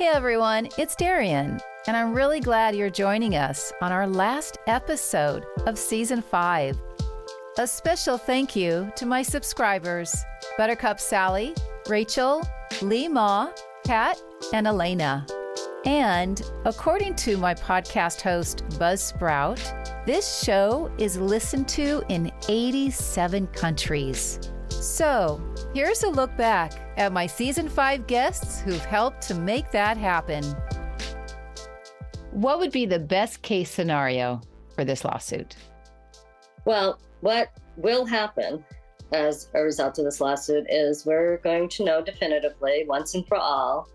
Hey everyone, it's Darian, and I'm really glad you're joining us on our last episode of Season 5. A special thank you to my subscribers, Buttercup Sally, Rachel, Lee Ma, Kat, and Elena. And according to my podcast host, Buzzsprout, this show is listened to in 87 countries. So, here's a look back at my Season 5 guests who've helped to make that happen. What would be the best case scenario for this lawsuit? Well, what will happen as a result of this lawsuit is we're going to know definitively, once and for all,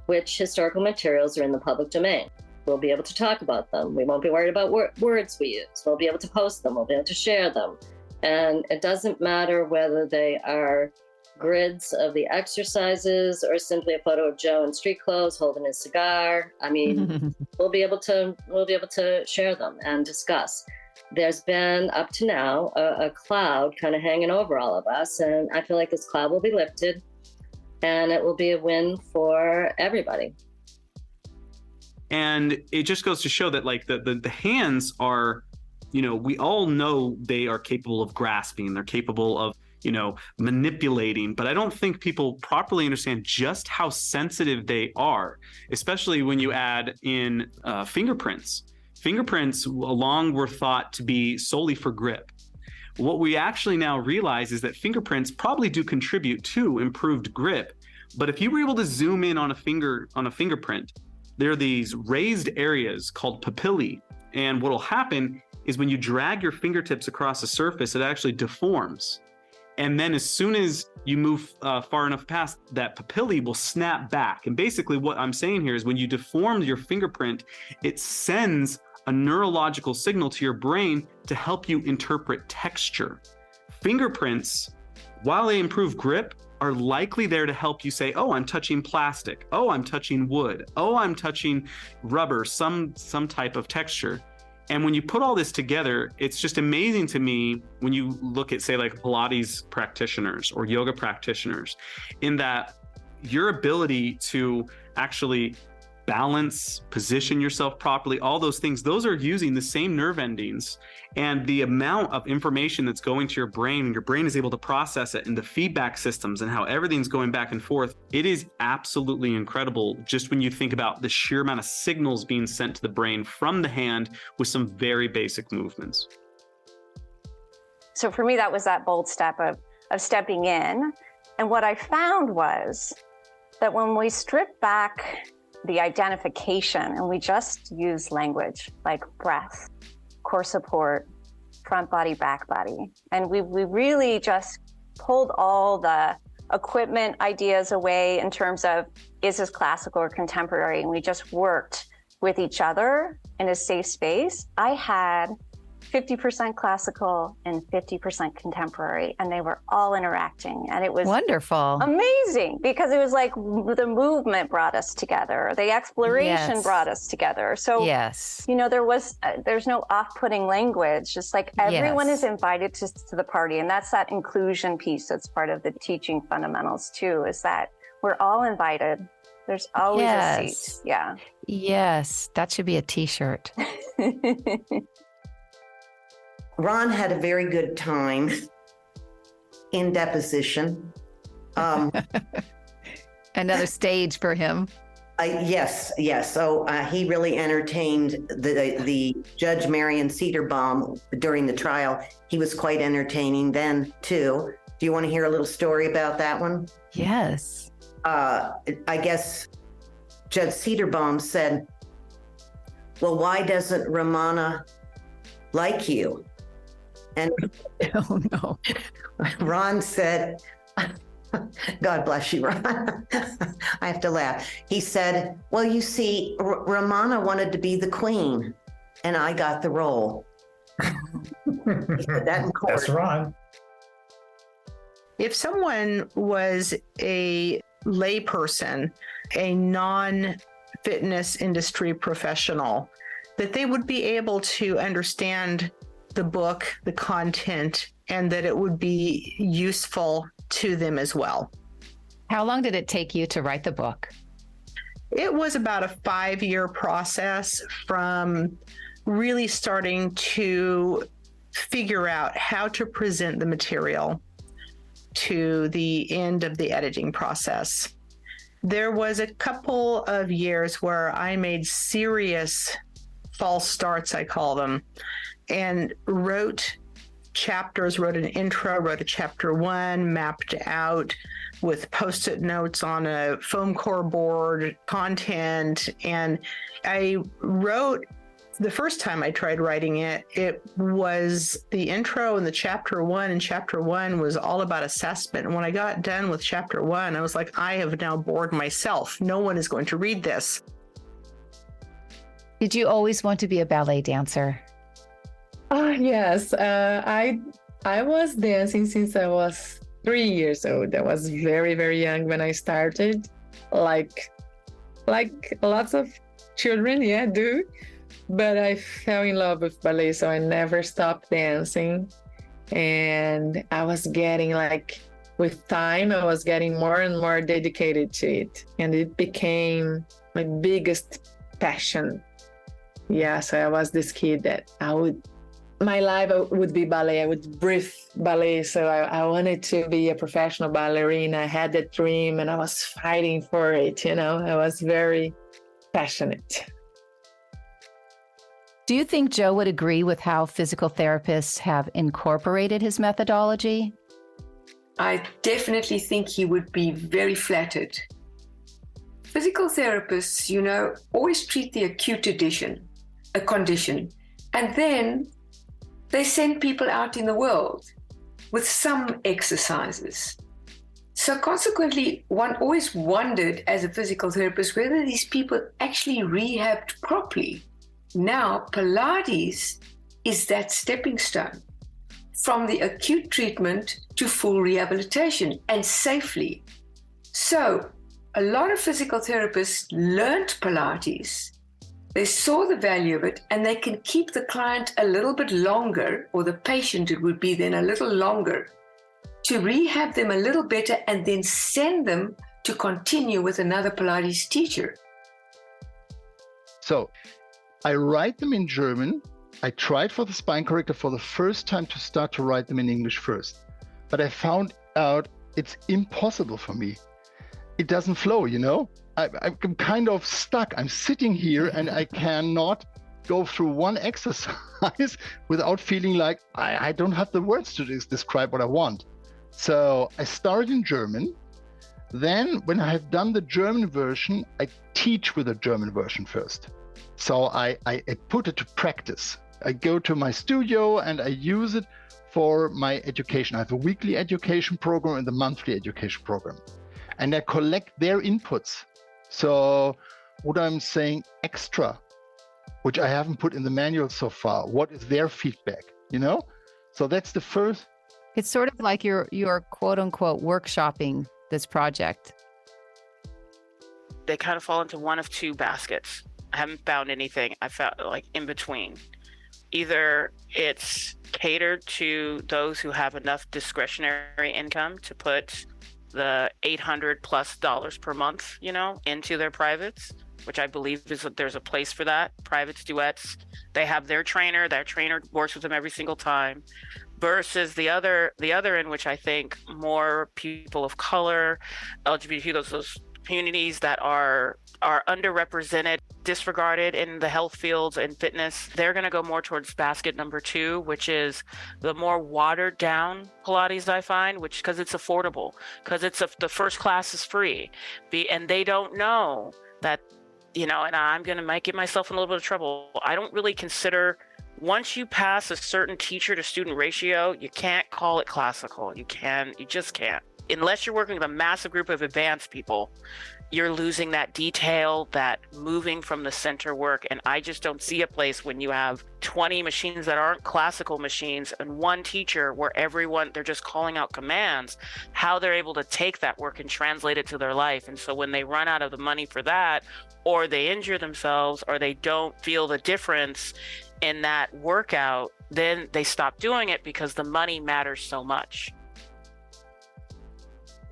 which historical materials are in the public domain. We'll be able to talk about them. We won't be worried about words we use. We'll be able to post them. We'll be able to share them. And it doesn't matter whether they are grids of the exercises or simply a photo of Joe in street clothes holding his cigar. I mean, we'll be able to share them and discuss. There's been up to now a cloud kind of hanging over all of us, and I feel like this cloud will be lifted, and it will be a win for everybody. And it just goes to show that like the hands are, you know, we all know they are capable of grasping, they're capable of, you know, manipulating, but I don't think people properly understand just how sensitive they are, especially when you add in fingerprints. Fingerprints long were thought to be solely for grip. What we actually now realize is that fingerprints probably do contribute to improved grip, but if you were able to zoom in on a fingerprint, there are these raised areas called papillae, and what will happen is when you drag your fingertips across a surface, it actually deforms. And then as soon as you move far enough past, that papillae will snap back. And basically what I'm saying here is when you deform your fingerprint, it sends a neurological signal to your brain to help you interpret texture. Fingerprints, while they improve grip, are likely there to help you say, oh, I'm touching plastic. Oh, I'm touching wood. Oh, I'm touching rubber, some type of texture. And when you put all this together, it's just amazing to me when you look at, say, like Pilates practitioners or yoga practitioners, in that your ability to actually balance, position yourself properly, all those things, those are using the same nerve endings, and the amount of information that's going to your brain, and your brain is able to process it, and the feedback systems and how everything's going back and forth. It is absolutely incredible just when you think about the sheer amount of signals being sent to the brain from the hand with some very basic movements. So for me, that was that bold step of stepping in. And what I found was that when we strip back the identification and we just use language like breath, core support, front body, back body, and we really just pulled all the equipment ideas away in terms of, is this classical or contemporary? And we just worked with each other in a safe space. I had 50% classical and 50% contemporary, and they were all interacting. And it was wonderful, amazing, because it was like the movement brought us together. The exploration brought us together. So, you know, there's no off-putting language, just like everyone is invited to the party. And that's that inclusion piece that's part of the teaching fundamentals too, is that we're all invited. There's always a seat. Yeah. Yes, that should be a t-shirt. Ron had a very good time in deposition. Another stage for him. Yes. So he really entertained the Judge Marion Cedarbaum during the trial. He was quite entertaining then too. Do you want to hear a little story about that one? Yes. I guess Judge Cedarbaum said, well, why doesn't Romana like you? And oh no. Ron said, God bless you, Ron. I have to laugh. He said, well, you see, Romana wanted to be the queen, and I got the role. He said that in court. That's Ron. If someone was a layperson, a non-fitness industry professional, that they would be able to understand the book, the content, and that it would be useful to them as well. How long did it take you to write the book? It was about a 5-year process from really starting to figure out how to present the material to the end of the editing process. There was a couple of years where I made serious false starts, I call them, and wrote chapters, wrote an intro, wrote a chapter 1, mapped out with Post-it notes on a foam core board, content. And I wrote, the first time I tried writing it, it was the intro and the chapter 1, and chapter 1 was all about assessment. And when I got done with chapter 1, I was like, I have now bored myself. No one is going to read this. Did you always want to be a ballet dancer? Yes, I was dancing since I was 3 years old. I was very, very young when I started, like lots of children, do. But I fell in love with ballet, so I never stopped dancing. And I was getting with time, I was getting more and more dedicated to it. And it became my biggest passion. Yeah, so I was this kid that my life would be ballet. I would breathe ballet. So I wanted to be a professional ballerina. I had that dream and I was fighting for it. I was very passionate. Do you think Joe would agree with how physical therapists have incorporated his methodology? I definitely think he would be very flattered. Physical therapists, always treat the acute condition, and then they send people out in the world with some exercises. So consequently, one always wondered as a physical therapist whether these people actually rehabbed properly. Now, Pilates is that stepping stone from the acute treatment to full rehabilitation, and safely. So a lot of physical therapists learned Pilates. They saw the value of it, and they can keep the client a little bit longer, or the patient, it would be then a little longer, to rehab them a little better and then send them to continue with another Pilates teacher. So I write them in German. I tried for the spine corrector for the first time to start to write them in English first, but I found out it's impossible for me. It doesn't flow, I'm kind of stuck. I'm sitting here and I cannot go through one exercise without feeling like I don't have the words to describe what I want. So I started in German. Then when I have done the German version, I teach with the German version first. So I put it to practice. I go to my studio and I use it for my education. I have a weekly education program and a monthly education program. And I collect their inputs. So what I'm saying extra, which I haven't put in the manual so far, what is their feedback, So that's the first. It's sort of like you're quote unquote workshopping this project. They kind of fall into one of two baskets. I haven't found anything. I found in between. Either it's catered to those who have enough discretionary income to put the $800+ per month, into their privates, which I believe there's a place for that. Privates, duets, they have their trainer works with them every single time. Versus the other in which I think more people of color, LGBT, those communities that are underrepresented, disregarded in the health fields and fitness, they're going to go more towards basket number 2, which is the more watered down Pilates, I find, because it's affordable, because the first class is free, and they don't know that, and I'm going to get myself in a little bit of trouble. I don't really consider, once you pass a certain teacher to student ratio, you can't call it classical. You just can't. Unless you're working with a massive group of advanced people, you're losing that detail, that moving from the center work. And I just don't see a place when you have 20 machines that aren't classical machines and one teacher where they're just calling out commands, how they're able to take that work and translate it to their life. And so when they run out of the money for that, or they injure themselves, or they don't feel the difference in that workout, then they stop doing it because the money matters so much.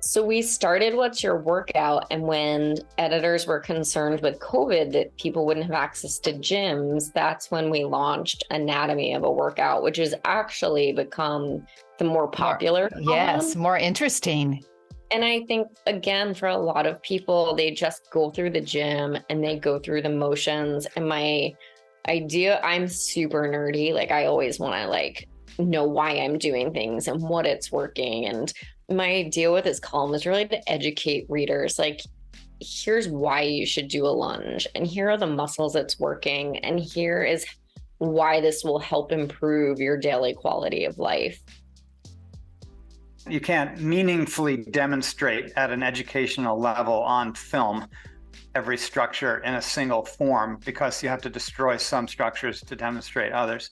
So we started What's Your Workout, and when editors were concerned with COVID that people wouldn't have access to gyms, that's when we launched Anatomy of a Workout, which has actually become the more popular Yes, column. more interesting. And I think, again, for a lot of people, they just go through the gym and they go through the motions. And my idea, I'm super nerdy. Like, I always want to know why I'm doing things and what it's working. And my idea with this column is really to educate readers. Like, here's why you should do a lunge, and here are the muscles it's working, and here is why this will help improve your daily quality of life. You can't meaningfully demonstrate at an educational level on film every structure in a single form, because you have to destroy some structures to demonstrate others.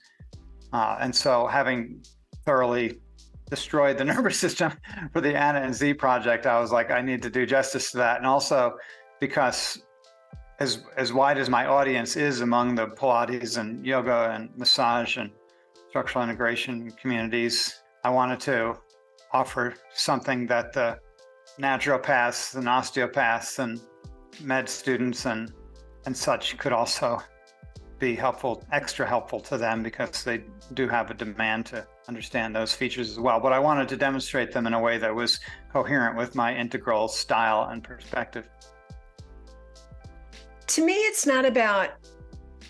And so having thoroughly destroyed the nervous system for the Anna and Z project, I was like, I need to do justice to that. And also because as wide as my audience is among the Pilates and yoga and massage and structural integration communities, I wanted to offer something that the naturopaths and osteopaths and med students and such could also be helpful, extra helpful to them, because they do have a demand to understand those features as well. But I wanted to demonstrate them in a way that was coherent with my integral style and perspective. To me, it's not about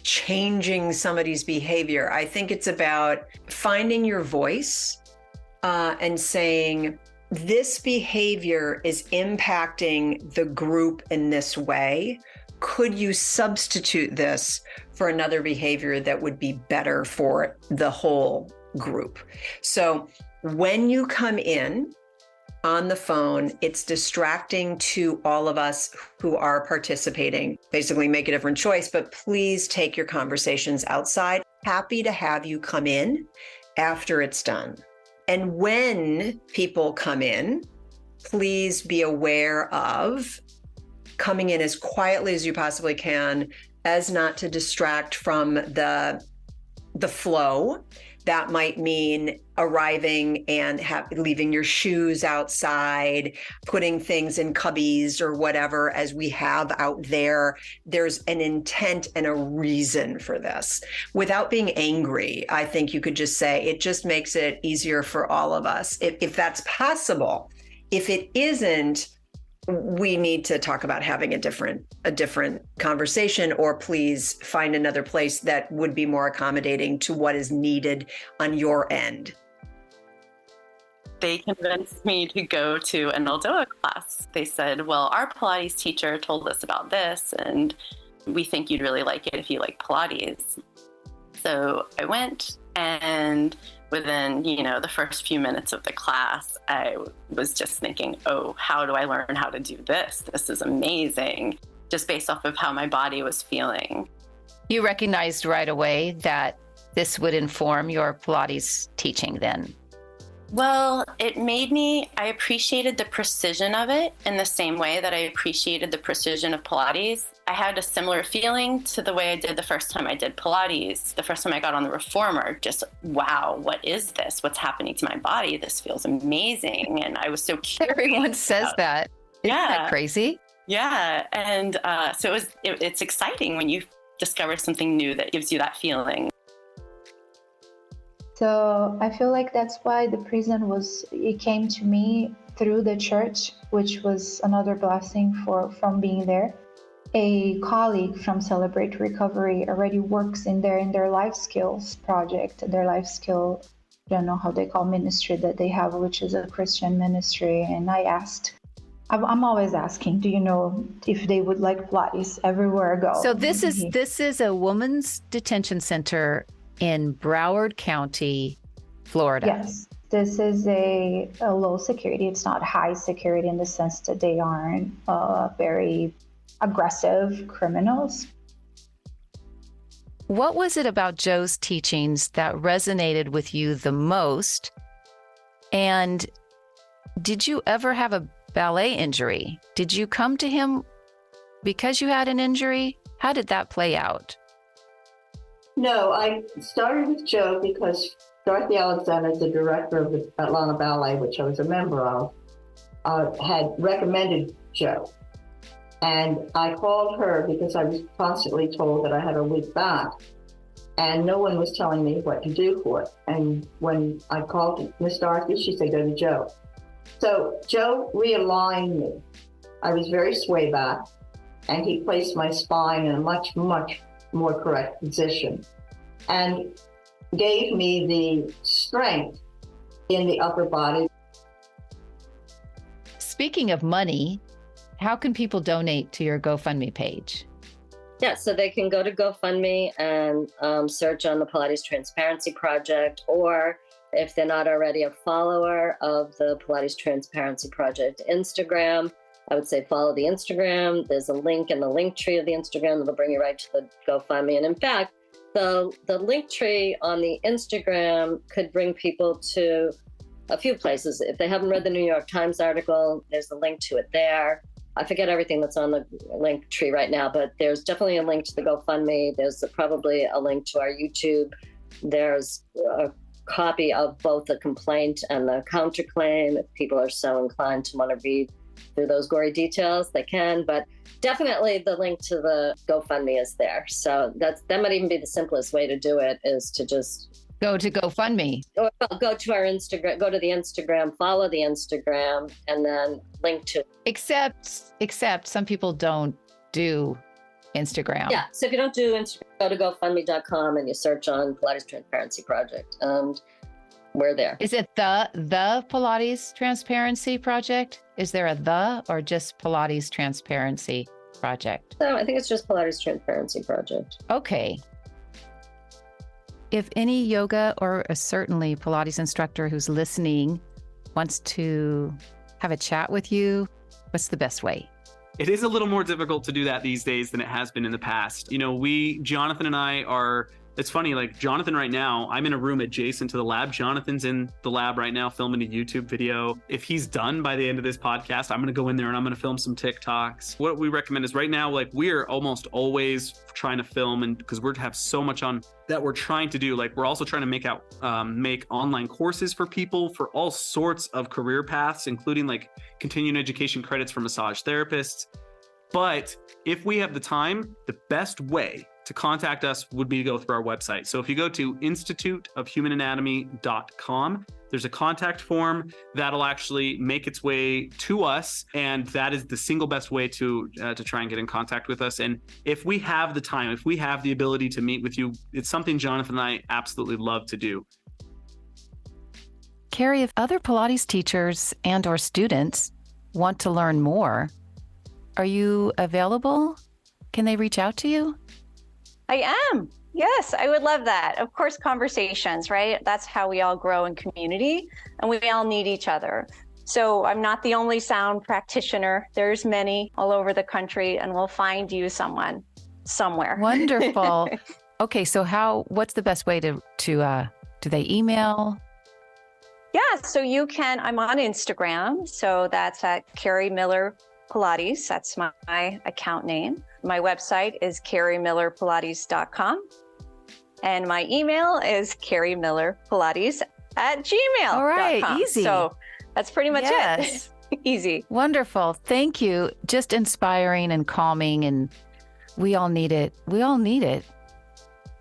changing somebody's behavior. I think it's about finding your voice and saying, this behavior is impacting the group in this way. Could you substitute this for another behavior that would be better for the whole group? So when you come in on the phone, it's distracting to all of us who are participating. Basically, make a different choice, but please take your conversations outside. Happy to have you come in after it's done. And when people come in, please be aware of coming in as quietly as you possibly can, as not to distract from the flow. That might mean arriving and leaving your shoes outside, putting things in cubbies or whatever, as we have out there. There's an intent and a reason for this. Without being angry, I think you could just say, it just makes it easier for all of us, if that's possible. If it isn't, we need to talk about having a different conversation, or please find another place that would be more accommodating to what is needed on your end. They convinced me to go to an Aldoa class. They said, well, our Pilates teacher told us about this, and we think you'd really like it if you like Pilates. So I went, and within, the first few minutes of the class, I was just thinking, oh, how do I learn how to do this? This is amazing, just based off of how my body was feeling. You recognized right away that this would inform your Pilates teaching then? Well, I appreciated the precision of it in the same way that I appreciated the precision of Pilates. I had a similar feeling to the way I did the first time I did Pilates. The first time I got on the reformer, just, wow, what is this? What's happening to my body? This feels amazing. And I was so curious. Everyone says that. Isn't that crazy? Yeah. And so it's exciting when you discover something new that gives you that feeling. So I feel like that's why the prison it came to me through the church, which was another blessing from being there. A colleague from Celebrate Recovery already works in their life skills project, their life skill, I don't know how they call ministry that they have, which is a Christian ministry. And I asked, I'm always asking, do you know if they would like Pilates everywhere I go? So this is a women's detention center in Broward County, Florida. Yes, this is a low security. It's not high security in the sense that they aren't very aggressive criminals. What was it about Joe's teachings that resonated with you the most? And did you ever have a ballet injury? Did you come to him because you had an injury? How did that play out? No, I started with Joe because Dorothy Alexander is the director of the Atlanta Ballet, which I was a member of. had recommended Joe. And I called her because I was constantly told that I had a weak back, and no one was telling me what to do for it. And when I called Miss Dorothy, she said, go to Joe. So Joe realigned me. I was very sway back, and he placed my spine in a much, much more correct position and gave me the strength in the upper body. Speaking of money, how can people donate to your GoFundMe page? Yeah, so they can go to GoFundMe and search on the Pilates Transparency Project, or if they're not already a follower of the Pilates Transparency Project Instagram, I would say follow the Instagram. There's a link in the link tree of the Instagram that'll bring you right to the GoFundMe. And in fact, the link tree on the Instagram could bring people to a few places. If they haven't read the New York Times article, there's a link to it there. I forget everything that's on the link tree right now, but there's definitely a link to the GoFundMe. There's probably a link to our YouTube. There's a copy of both the complaint and the counterclaim. If people are so inclined to want to read through those gory details, they can. But definitely the link to the GoFundMe is there. So that might even be the simplest way to do it, is to just go to GoFundMe. Or go to our Instagram, go to the Instagram, follow the Instagram, and then link to it. Except some people don't do Instagram. Yeah, so if you don't do Instagram, go to GoFundMe.com and you search on Pilates Transparency Project, and we're there. Is it the Pilates Transparency Project? Is there a the, or just Pilates Transparency Project? So I think it's just Pilates Transparency Project. Okay. If any yoga or certainly Pilates instructor who's listening wants to have a chat with you, what's the best way? It is a little more difficult to do that these days than it has been in the past. You know, Jonathan and I are, it's funny, like Jonathan right now, I'm in a room adjacent to the lab. Jonathan's in the lab right now filming a YouTube video. If he's done by the end of this podcast, I'm going to go in there and I'm going to film some TikToks. What we recommend is right now, like we're almost always trying to film, and because we have so much on that we're trying to do, like we're also trying to make online courses for people for all sorts of career paths, including like continuing education credits for massage therapists. But if we have the time, the best way to contact us would be to go through our website. So if you go to instituteofhumananatomy.com, there's a contact form that'll actually make its way to us. And that is the single best way to try and get in contact with us. And if we have the time, if we have the ability to meet with you, it's something Jonathan and I absolutely love to do. Carrie, if other Pilates teachers and or students want to learn more, are you available? Can they reach out to you? I am. Yes, I would love that. Of course, conversations, right? That's how we all grow in community, and we all need each other. So I'm not the only sound practitioner. There's many all over the country, and we'll find you someone somewhere. Wonderful. Okay, so what's the best way to do they email? Yeah, so you can, I'm on Instagram. So that's at Carrie Miller Pilates. That's my account name. My website is carriemillerpilates.com. And my email is carriemillerpilates@gmail.com. All right, easy. So that's pretty much it. Easy. Wonderful. Thank you. Just inspiring and calming, and we all need it. We all need it.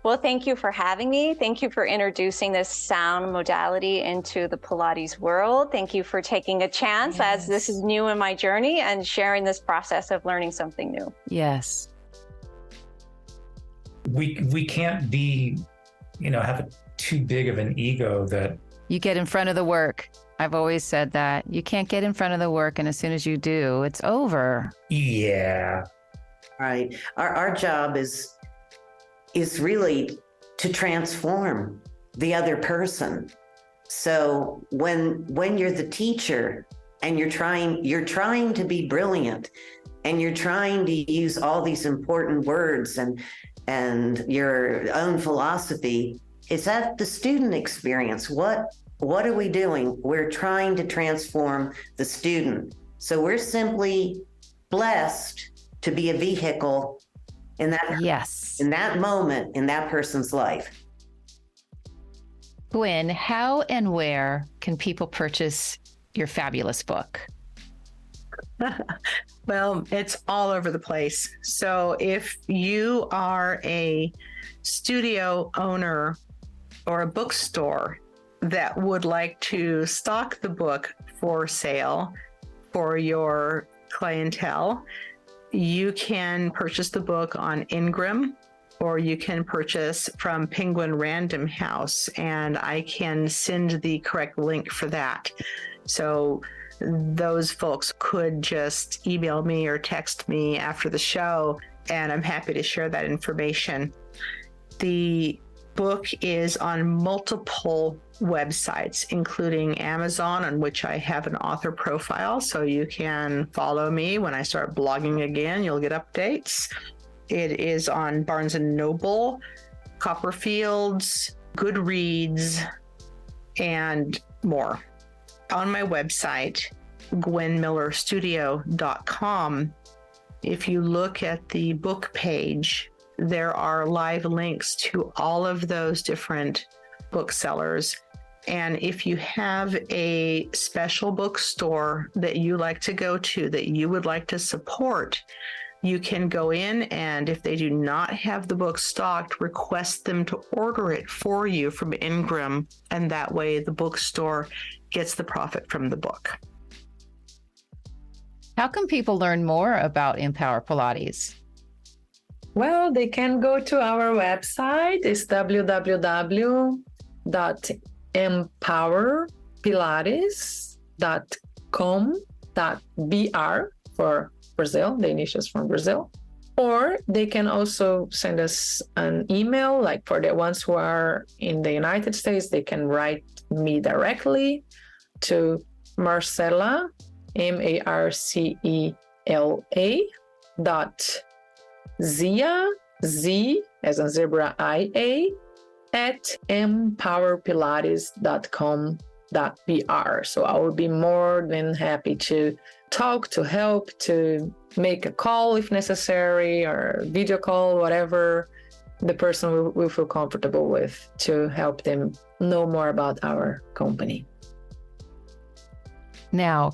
Well, thank you for having me. Thank you for introducing this sound modality into the Pilates world. Thank you for taking a chance as this is new in my journey and sharing this process of learning something new. Yes. We can't be, have too big of an ego that you get in front of the work. I've always said that. You can't get in front of the work, and as soon as you do, it's over. Yeah. Right. Our job is really to transform the other person. So when you're the teacher and you're trying to be brilliant, and you're trying to use all these important words and your own philosophy, is that the student experience? What are we doing? We're trying to transform the student. So we're simply blessed to be a vehicle in that moment in that person's life. Gwen, how and where can people purchase your fabulous book? Well, it's all over the place. So if you are a studio owner or a bookstore that would like to stock the book for sale for your clientele, you can purchase the book on Ingram, or you can purchase from Penguin Random House, and I can send the correct link for that. So those folks could just email me or text me after the show, and I'm happy to share that information. The book is on multiple websites, including Amazon, on which I have an author profile, so you can follow me. When I start blogging again, you'll get updates. It is on Barnes & Noble, Copperfields, Goodreads, and more. On my website, gwenmillerstudio.com, if you look at the book page, there are live links to all of those different booksellers. And if you have a special bookstore that you like to go to, that you would like to support, you can go in, and if they do not have the book stocked, request them to order it for you from Ingram, and that way the bookstore gets the profit from the book. How can people learn more about Empower Pilates? Well, they can go to our website. It's www.empowerpilates.com.br for Brazil, the initials from Brazil. Or they can also send us an email, like for the ones who are in the United States, they can write me directly to Marcela, Marcela, Zia, Z as in zebra, IA, at empowerpilates.com.br. So I would be more than happy to talk, to help, to make a call if necessary, or video call, whatever the person will feel comfortable with, to help them know more about our company. Now,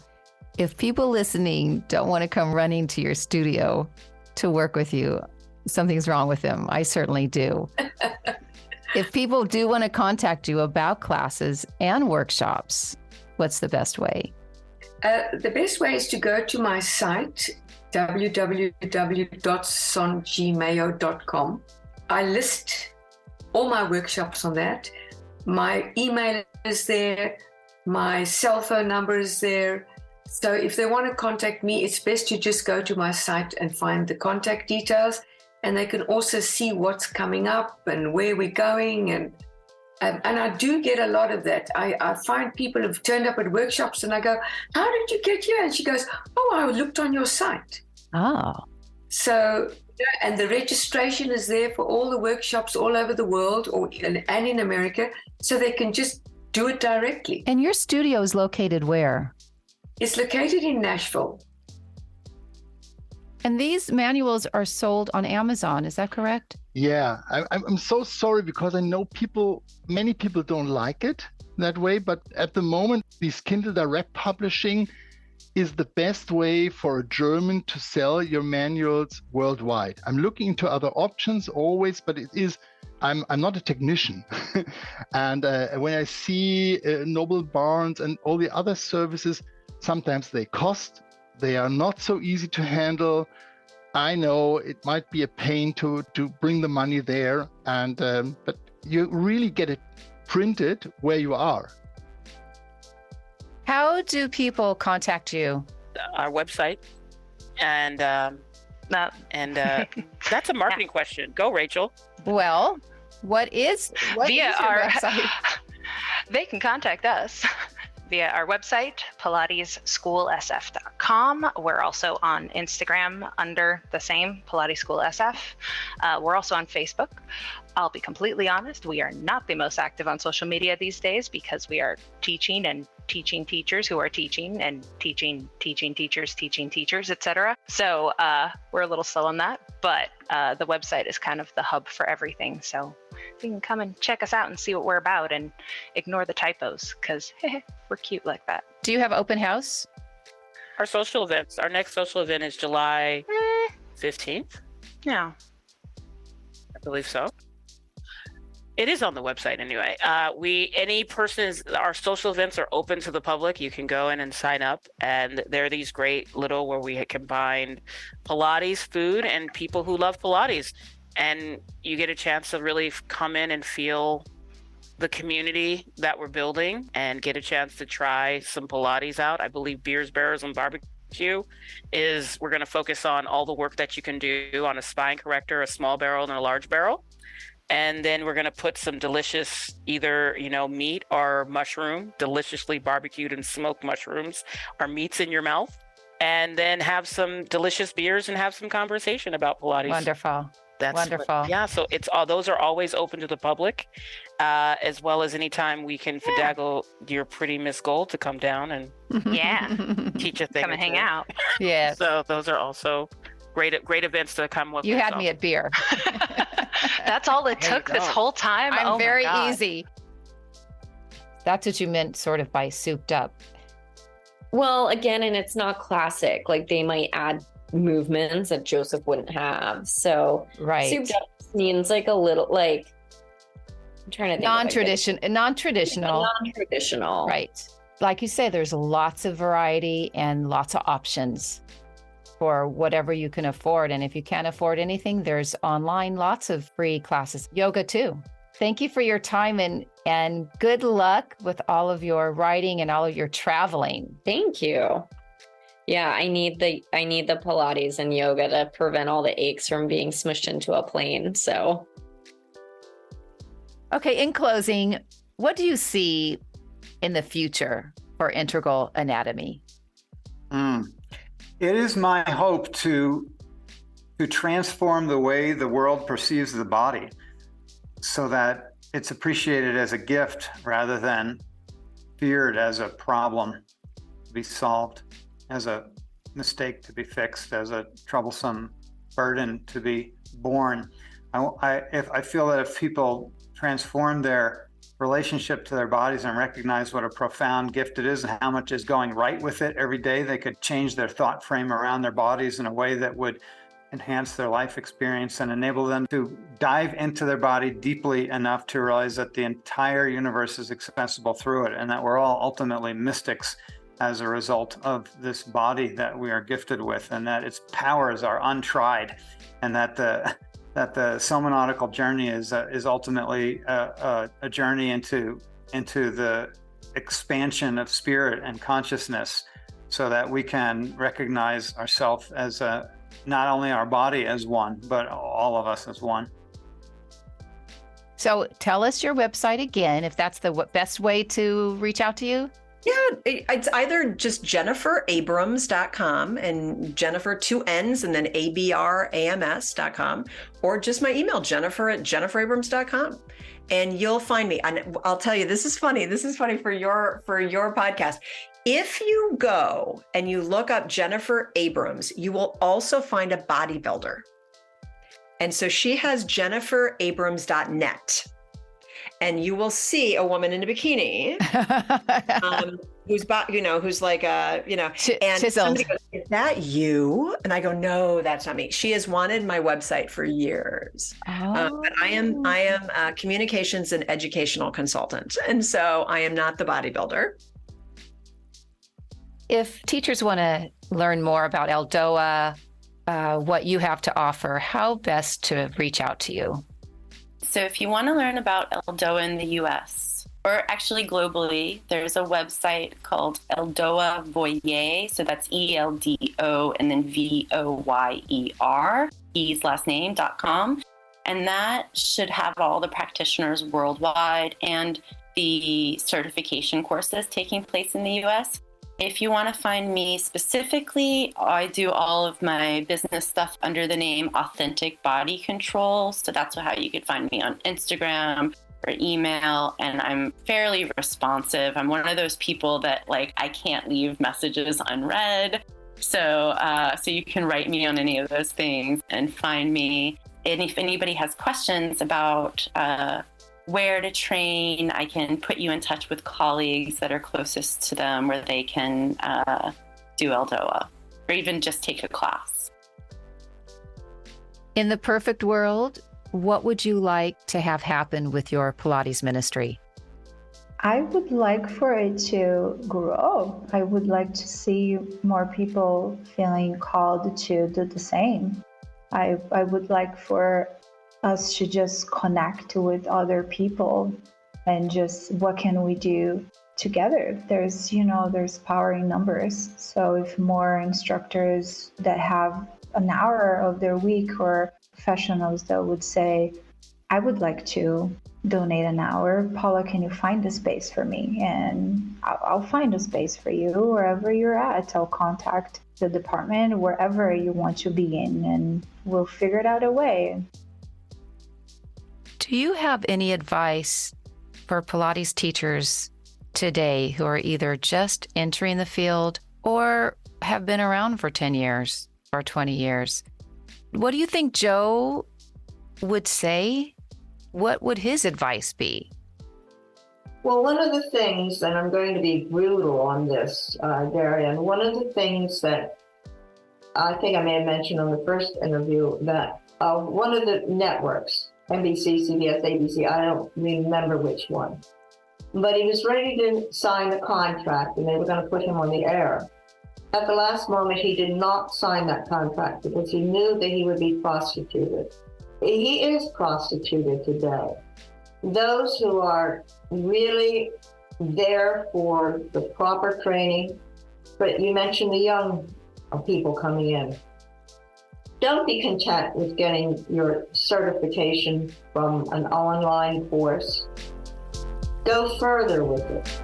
if people listening don't want to come running to your studio to work with you, something's wrong with them. I certainly do. If people do want to contact you about classes and workshops, what's the best way? The best way is to go to my site, www.sonjimayo.com. I list all my workshops on that. My email is there. My cell phone number is there. So if they want to contact me, it's best to just go to my site and find the contact details. And they can also see what's coming up and where we're going. And I do get a lot of that. I find people have turned up at workshops and I go, how did you get here? And she goes, oh, I looked on your site. Oh. So, and the registration is there for all the workshops all over the world and in America, so they can just do it directly. And your studio is located where? It's located in Nashville. And these manuals are sold on Amazon, is that correct? Yeah, I'm so sorry, because I know many people don't like it that way, but at the moment, this Kindle Direct Publishing is the best way for a German to sell your manuals worldwide. I'm looking into other options always, but I'm not a technician. And when I see Noble Barnes and all the other services, sometimes they cost. They are not so easy to handle. I know it might be a pain to bring the money there, and but you really get it printed where you are. How do people contact you? Our website, and that's a marketing question. Go, Rachel. Well, what is your website? They can contact us via our website, pilatesschoolsf.com. We're also on Instagram under the same, Pilates School SF. We're also on Facebook. I'll be completely honest, we are not the most active on social media these days, because we are teaching and teaching teachers who are teaching and teaching teachers, etc. So we're a little slow on that, but the website is kind of the hub for everything. So you can come and check us out and see what we're about, and ignore the typos, because we're cute like that. Do you have open house? our social events. Our next social event is July 15th. Yeah. I believe so. It is on the website anyway. Our social events are open to the public. You can go in and sign up, and there are these great little where we combine Pilates, food, and people who love Pilates, and you get a chance to really come in and feel the community that we're building and get a chance to try some Pilates out. I believe Beers, Barrels, and Barbecue we're going to focus on all the work that you can do on a spine corrector, a small barrel, and a large barrel. And then we're going to put some delicious either, meat or mushroom, deliciously barbecued and smoked mushrooms or meats in your mouth. And then have some delicious beers and have some conversation about Pilates. Wonderful. Wonderful. So it's all, those are always open to the public, as well as anytime we can finagle your pretty Miss Gold to come down and teach a thing. Come and hang out. Yeah. So those are also great events to come with. You had me at beer. That's all it took this whole time. I'm oh very easy. That's what you meant sort of by souped up. Well, again, and it's not classic. Like they might add movements that Joseph wouldn't have. So souped up means like a little like I'm trying to think non-traditional. Right. Like you say, there's lots of variety and lots of options for whatever you can afford. And if you can't afford anything, there's online lots of free classes. Yoga too. Thank you for your time and good luck with all of your writing and all of your traveling. Thank you. Yeah, I need the Pilates and yoga to prevent all the aches from being smushed into a plane. So okay, in closing, what do you see in the future for Integral Anatomy? It is my hope to transform the way the world perceives the body so that it's appreciated as a gift rather than feared as a problem to be solved, as a mistake to be fixed, as a troublesome burden to be borne. I feel that if people transform their relationship to their bodies and recognize what a profound gift it is and how much is going right with it every day, they could change their thought frame around their bodies in a way that would enhance their life experience and enable them to dive into their body deeply enough to realize that the entire universe is accessible through it and that we're all ultimately mystics as a result of this body that we are gifted with, and that its powers are untried, and that the Somanautical journey is ultimately a journey into the expansion of spirit and consciousness, so that we can recognize ourselves as not only our body as one, but all of us as one. So tell us your website again, if that's the best way to reach out to you. Yeah, it's either just JenniferAbrams.com and Jennifer 2 N's and then ABRAMS.com, or just my email, Jennifer@JenniferAbrams.com. And you'll find me. And I'll tell you, this is funny. This is funny for your podcast. If you go and you look up Jennifer Abrams, you will also find a bodybuilder. And so she has JenniferAbrams.net. And you will see a woman in a bikini, who's like and somebody goes, "Is that you?" And I go, "No, that's not me." She has wanted my website for years, but I am a communications and educational consultant, and so I am not the bodybuilder. If teachers want to learn more about Eldoa, what you have to offer, how best to reach out to you? So if you want to learn about Eldoa in the US, or actually globally, there's a website called Eldoa Voyer. So that's ELDO and then VOYER, E's last name.com. And that should have all the practitioners worldwide and the certification courses taking place in the US. If you want to find me specifically, I do all of my business stuff under the name Authentic Body Control. So that's how you could find me on Instagram or email. And I'm fairly responsive. I'm one of those people that I can't leave messages unread. So you can write me on any of those things and find me. And if anybody has questions about where to train, I can put you in touch with colleagues that are closest to them where they can do Eldoa or even just take a class. In the perfect world, what would you like to have happen with your Pilates ministry? I would like for it to grow. I would like to see more people feeling called to do the same. I would like for us to just connect with other people and just what can we do together. There's power in numbers. So if more instructors that have an hour of their week or professionals that would say, I would like to donate an hour. Paula, can you find a space for me? And I'll find a space for you wherever you're at. I'll contact the department wherever you want to be in, and we'll figure out a way. Do you have any advice for Pilates teachers today who are either just entering the field or have been around for 10 years or 20 years? What do you think Joe would say? What would his advice be? Well, one of the things, and I'm going to be brutal on this, Darian, one of the things that I think I may have mentioned on the first interview, that one of the networks, NBC, CBS, ABC, I don't remember which one, but he was ready to sign the contract and they were going to put him on the air. At the last moment, he did not sign that contract because he knew that he would be prostituted. He is prostituted today. Those who are really there for the proper training, but you mentioned the young people coming in. Don't be content with getting your certification from an online course. Go further with it.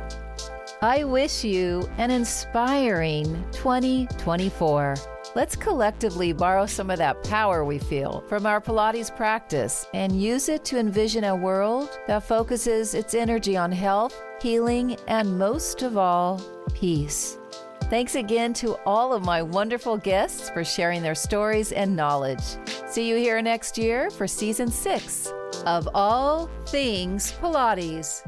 I wish you an inspiring 2024. Let's collectively borrow some of that power we feel from our Pilates practice and use it to envision a world that focuses its energy on health, healing, and most of all, peace. Thanks again to all of my wonderful guests for sharing their stories and knowledge. See you here next year for Season 6 of All Things Pilates.